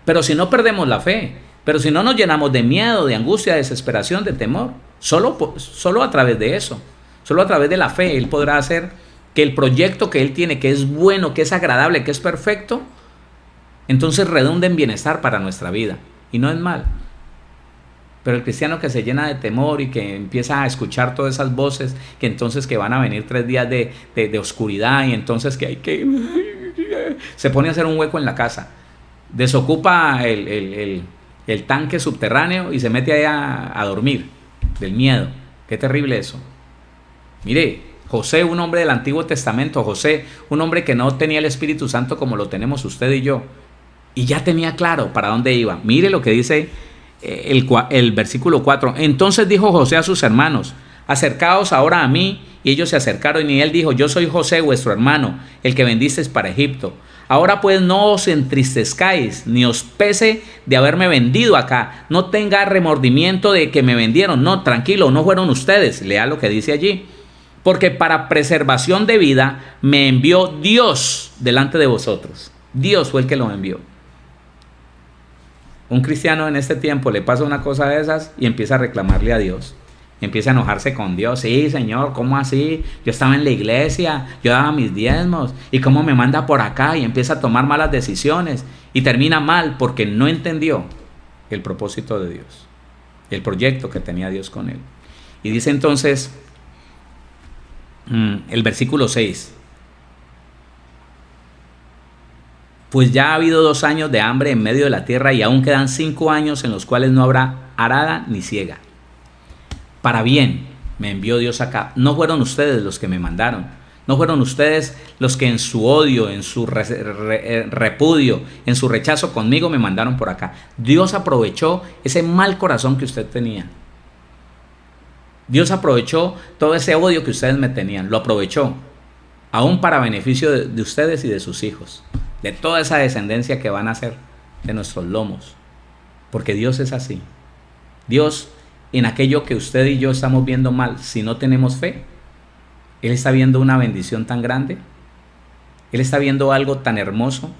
Pero si no perdemos la fe, pero si no nos llenamos de miedo, de angustia, de desesperación, de temor, solo a través de eso, solo a través de la fe, Él podrá hacer que el proyecto que Él tiene, que es bueno, que es agradable, que es perfecto, entonces redunde en bienestar para nuestra vida. Y no es mal. Pero el cristiano que se llena de temor y que empieza a escuchar todas esas voces, que entonces que van a venir 3 días de oscuridad, y entonces que hay que... se pone a hacer un hueco en la casa, desocupa el tanque subterráneo y se mete ahí a dormir del miedo. Qué terrible eso. Mire, José, un hombre del Antiguo Testamento, José, un hombre que no tenía el Espíritu Santo como lo tenemos usted y yo, y ya tenía claro para dónde iba. Mire lo que dice el versículo 4. Entonces dijo José a sus hermanos: acercaos ahora a mí. Y ellos se acercaron, y él dijo: yo soy José vuestro hermano, el que vendisteis para Egipto. Ahora pues no os entristezcáis, ni os pese de haberme vendido acá. No tenga remordimiento de que me vendieron. No, tranquilo, no fueron ustedes. Lea lo que dice allí. Porque para preservación de vida me envió Dios delante de vosotros. Dios fue el que lo envió. Un cristiano en este tiempo le pasa una cosa de esas y empieza a reclamarle a Dios. Empieza a enojarse con Dios. Sí, Señor, ¿cómo así? Yo estaba en la iglesia, yo daba mis diezmos, ¿y cómo me manda por acá? Y empieza a tomar malas decisiones. Y termina mal porque no entendió el propósito de Dios, el proyecto que tenía Dios con él. Y dice entonces el versículo 6. Pues ya ha habido 2 años de hambre en medio de la tierra y aún quedan 5 años en los cuales no habrá arada ni siega. Para bien me envió Dios acá. No fueron ustedes los que me mandaron. No fueron ustedes los que en su odio, en su repudio, en su rechazo conmigo me mandaron por acá. Dios aprovechó ese mal corazón que usted tenía. Dios aprovechó todo ese odio que ustedes me tenían. Lo aprovechó. Aún para beneficio de ustedes y de sus hijos. De toda esa descendencia que van a ser de nuestros lomos. Porque Dios es así. Dios, en aquello que usted y yo estamos viendo mal, si no tenemos fe, Él está viendo una bendición tan grande. Él está viendo algo tan hermoso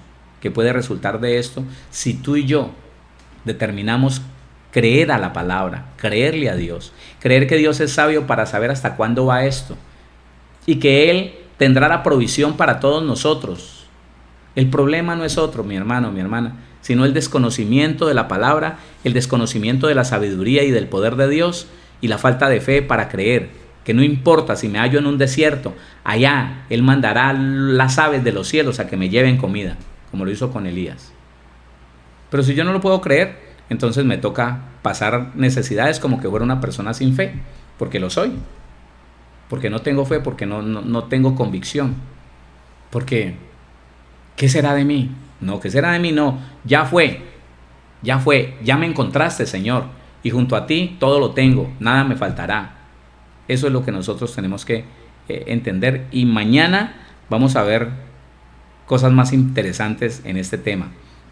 que puede resultar de esto. Si tú y yo determinamos creer a la palabra, creerle a Dios, creer que Dios es sabio para saber hasta cuándo va esto y que Él tendrá la provisión para todos nosotros. El problema no es otro, mi hermano, mi hermana, sino el desconocimiento de la palabra, el desconocimiento de la sabiduría y del poder de Dios y la falta de fe para creer que no importa si me hallo en un desierto, allá Él mandará las aves de los cielos a que me lleven comida, como lo hizo con Elías. Pero si yo no lo puedo creer, entonces me toca pasar necesidades como que fuera una persona sin fe, porque lo soy, porque no tengo fe, porque no tengo convicción, porque ¿qué será de mí? No, ¿qué será de mí? No, ya fue, ya me encontraste, Señor, y junto a ti todo lo tengo, nada me faltará. Eso es lo que nosotros tenemos que entender, y mañana vamos a ver cosas más interesantes en este tema,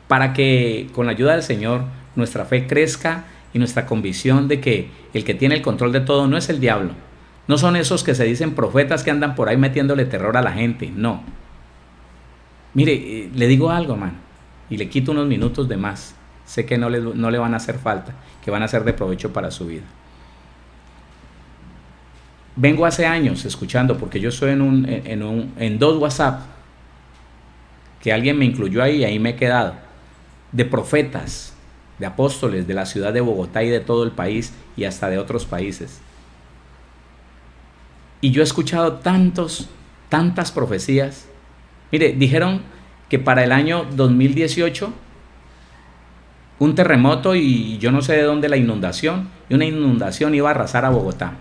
para que con la ayuda del Señor nuestra fe crezca y nuestra convicción de que el que tiene el control de todo no es el diablo, no son esos que se dicen profetas que andan por ahí metiéndole terror a la gente, no. Mire, le digo algo, hermano, y le quito unos minutos de más, sé que no le van a hacer falta, que van a ser de provecho para su vida. Vengo hace años escuchando, porque yo estoy en 2 WhatsApp, que alguien me incluyó ahí y ahí me he quedado, de profetas, de apóstoles de la ciudad de Bogotá y de todo el país y hasta de otros países. Y yo he escuchado tantas profecías. Mire, dijeron que para el año 2018 un terremoto y yo no sé de dónde la inundación, y una inundación iba a arrasar a Bogotá.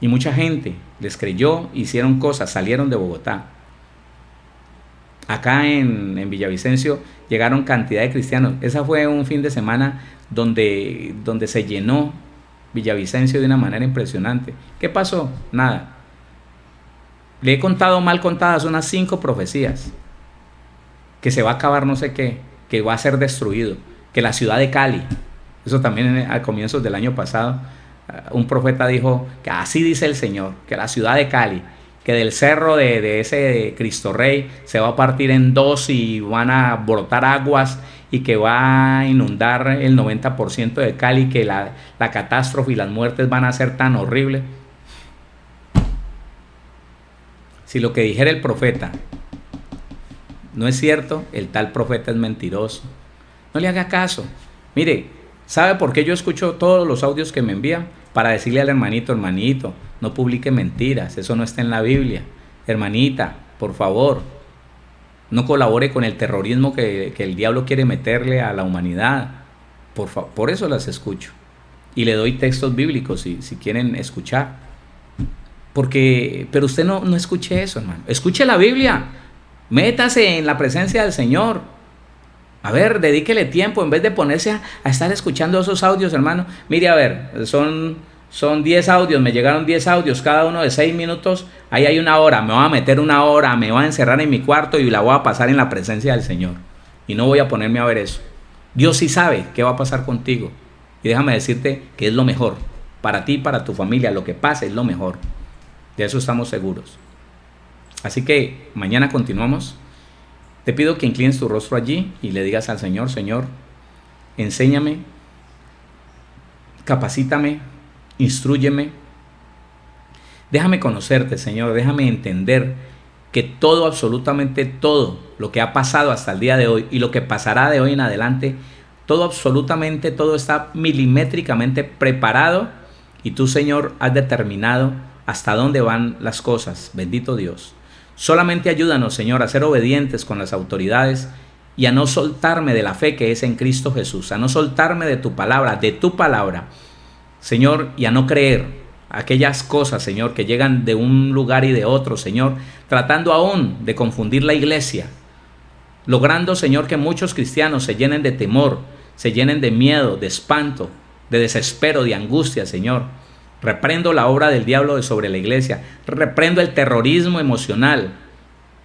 Y mucha gente les creyó, hicieron cosas, salieron de Bogotá. Acá en Villavicencio llegaron cantidad de cristianos. Esa fue un fin de semana donde se llenó Villavicencio de una manera impresionante. ¿Qué pasó? Nada. Le he contado mal contadas unas 5 profecías. Que se va a acabar no sé qué, que va a ser destruido, que la ciudad de Cali, eso también a comienzos del año pasado, un profeta dijo que así dice el Señor, que la ciudad de Cali, que del cerro de ese Cristo Rey se va a partir en 2 y van a brotar aguas y que va a inundar el 90% de Cali, que la catástrofe y las muertes van a ser tan horribles. Si lo que dijera el profeta no es cierto, el tal profeta es mentiroso. No le haga caso. Mire, ¿sabe por qué yo escucho todos los audios que me envían? Para decirle al hermanito, no publique mentiras, eso no está en la Biblia. Hermanita, por favor, no colabore con el terrorismo que el diablo quiere meterle a la humanidad. Por eso las escucho. Y le doy textos bíblicos si quieren escuchar. Pero usted no escuche eso, hermano. Escuche la Biblia. Métase en la presencia del Señor. A ver, dedíquele tiempo en vez de ponerse a estar escuchando esos audios, hermano. Mire, a ver, son 10 audios, me llegaron 10 audios, cada uno de 6 minutos. Ahí hay 1 hora, me voy a meter 1 hora, me voy a encerrar en mi cuarto y la voy a pasar en la presencia del Señor. Y no voy a ponerme a ver eso. Dios sí sabe qué va a pasar contigo. Y déjame decirte que es lo mejor. Para ti y para tu familia, lo que pase es lo mejor. De eso estamos seguros. Así que mañana continuamos. Te pido que inclines tu rostro allí y le digas al Señor: Señor, enséñame, capacítame, instrúyeme. Déjame conocerte, Señor, déjame entender que todo, absolutamente todo lo que ha pasado hasta el día de hoy y lo que pasará de hoy en adelante, todo, absolutamente todo está milimétricamente preparado y tú, Señor, has determinado hasta dónde van las cosas. Bendito Dios. Solamente ayúdanos, Señor, a ser obedientes con las autoridades y a no soltarme de la fe que es en Cristo Jesús, a no soltarme de tu palabra, Señor, y a no creer aquellas cosas, Señor, que llegan de un lugar y de otro, Señor, tratando aún de confundir la iglesia, logrando, Señor, que muchos cristianos se llenen de temor, se llenen de miedo, de espanto, de desespero, de angustia, Señor. Reprendo la obra del diablo sobre la iglesia, reprendo el terrorismo emocional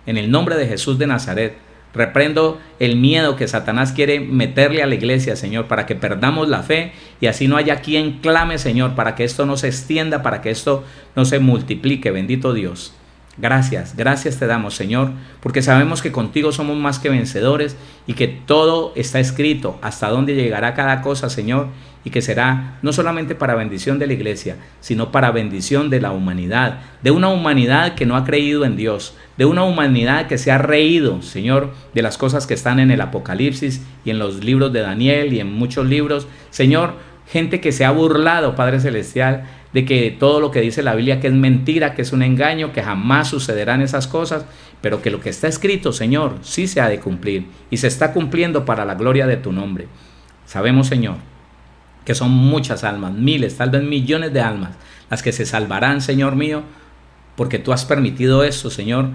en el nombre de Jesús de Nazaret. Reprendo el miedo que Satanás quiere meterle a la iglesia, Señor, para que perdamos la fe y así no haya quien clame, Señor, para que esto no se extienda, para que esto no se multiplique. Bendito Dios. Gracias te damos, Señor, porque sabemos que contigo somos más que vencedores y que todo está escrito, hasta dónde llegará cada cosa, Señor, y que será no solamente para bendición de la iglesia, sino para bendición de la humanidad, de una humanidad que no ha creído en Dios, de una humanidad que se ha reído, Señor, de las cosas que están en el Apocalipsis y en los libros de Daniel y en muchos libros. Señor, gente que se ha burlado, Padre Celestial, de que todo lo que dice la Biblia que es mentira, que es un engaño, que jamás sucederán esas cosas, pero que lo que está escrito, Señor, sí se ha de cumplir y se está cumpliendo para la gloria de tu nombre. Sabemos, Señor, que son muchas almas, miles, tal vez millones de almas, las que se salvarán, Señor mío, porque tú has permitido eso, Señor,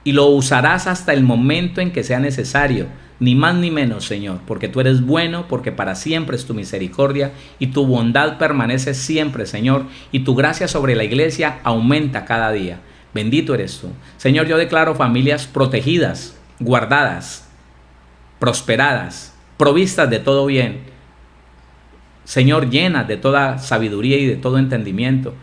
y lo usarás hasta el momento en que sea necesario, ni más ni menos, Señor, porque tú eres bueno, porque para siempre es tu misericordia y tu bondad permanece siempre, Señor, y tu gracia sobre la iglesia aumenta cada día. Bendito eres tú. Señor, yo declaro familias protegidas, guardadas, prosperadas, provistas de todo bien. Señor, llenas de toda sabiduría y de todo entendimiento,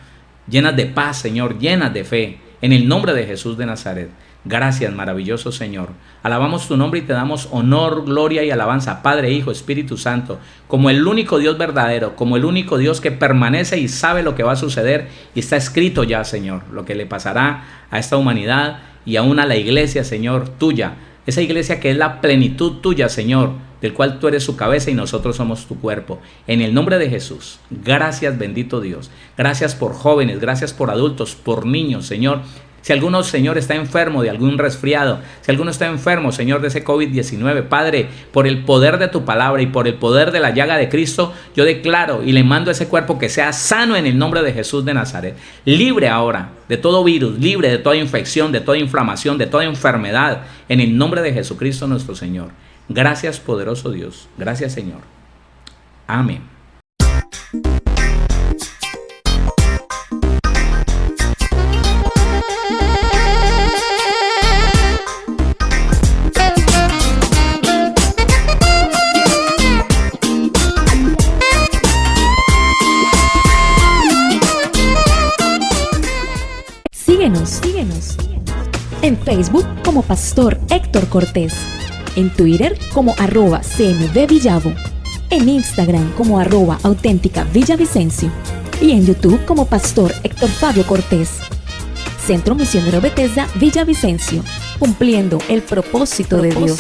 llenas de paz, Señor, llenas de fe, en el nombre de Jesús de Nazaret. Gracias, maravilloso Señor. Alabamos tu nombre y te damos honor, gloria y alabanza, Padre, Hijo, Espíritu Santo, como el único Dios verdadero, como el único Dios que permanece y sabe lo que va a suceder y está escrito ya, Señor, lo que le pasará a esta humanidad y aún a la iglesia, Señor, tuya. Esa iglesia que es la plenitud tuya, Señor, del cual tú eres su cabeza y nosotros somos tu cuerpo. En el nombre de Jesús, gracias, bendito Dios. Gracias por jóvenes, gracias por adultos, por niños, Señor. Si alguno, Señor, está enfermo de algún resfriado, si alguno está enfermo, Señor, de ese COVID-19, Padre, por el poder de tu palabra y por el poder de la llaga de Cristo, yo declaro y le mando a ese cuerpo que sea sano en el nombre de Jesús de Nazaret. Libre ahora de todo virus, libre de toda infección, de toda inflamación, de toda enfermedad, en el nombre de Jesucristo nuestro Señor. Gracias, poderoso Dios. Gracias, Señor. Amén. Síguenos en Facebook como Pastor Héctor Cortés, en Twitter como @CMVVillavo, en Instagram como @auténtica Villavicencio y en YouTube como Pastor Héctor Fabio Cortés. Centro Misionero Bethesda Villavicencio, cumpliendo el propósito de Dios.